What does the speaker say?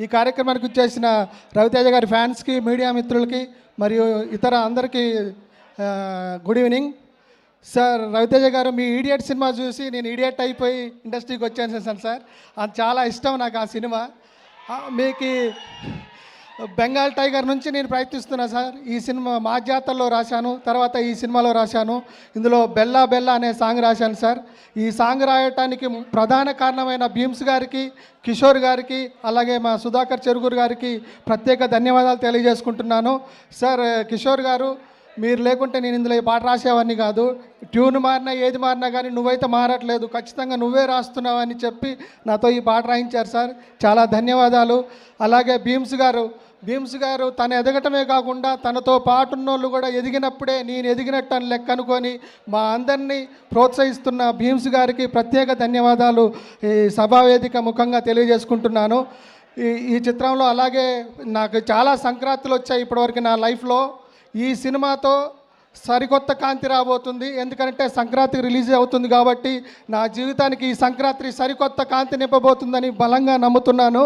ఈ కార్యక్రమానికి వచ్చేసిన రవితేజ గారి ఫ్యాన్స్కి, మీడియా మిత్రులకి మరియు ఇతర అందరికీ గుడ్ ఈవినింగ్. సార్, రవితేజ గారు మీ ఈడియట్ సినిమా చూసి నేను ఈడియట్ అయిపోయి ఇండస్ట్రీకి వచ్చాను సార్. అది చాలా ఇష్టం నాకు ఆ సినిమా. మీకు బెంగాల్ టైగర్ నుంచి నేను ప్రయత్నిస్తున్నా సార్. ఈ సినిమా మా జాతరలో రాశాను, తర్వాత ఈ సినిమాలో రాశాను. ఇందులో బెల్లా బెల్లా అనే సాంగ్ రాశాను సార్. ఈ సాంగ్ రాయటానికి ప్రధాన కారణమైన భీమ్స్ గారికి, కిషోర్ గారికి, అలాగే మా సుధాకర్ చెరుకూరు గారికి ప్రత్యేక ధన్యవాదాలు తెలియజేసుకుంటున్నాను. సార్, కిషోర్ గారు, మీరు లేకుంటే నేను ఇందులో ఈ పాట రాసేవాడిని కాదు. ట్యూన్ మారినా ఏది మారినా కానీ నువ్వైతే మారట్లేదు, ఖచ్చితంగా నువ్వే రాస్తున్నావు అని చెప్పి నాతో ఈ పాట రాయించారు సార్. చాలా ధన్యవాదాలు. అలాగే భీమ్స్ గారు తను ఎదగటమే కాకుండా తనతో పాటున్నోళ్ళు కూడా ఎదిగినప్పుడే నేను ఎదిగినట్టు అని లెక్క అనుకొని మా అందరినీ ప్రోత్సహిస్తున్న భీమ్స్ గారికి ప్రత్యేక ధన్యవాదాలు ఈ సభావేదిక ముఖంగా తెలియజేసుకుంటున్నాను. ఈ చిత్రంలో అలాగే నాకు చాలా సంక్రాంతులు వచ్చాయి ఇప్పటివరకు నా లైఫ్లో. ఈ సినిమాతో సరికొత్త కాంతి రాబోతుంది. ఎందుకంటే సంక్రాంతికి రిలీజ్ అవుతుంది కాబట్టి నా జీవితానికి ఈ సంక్రాంతి సరికొత్త కాంతి నింపబోతుందని బలంగా నమ్ముతున్నాను.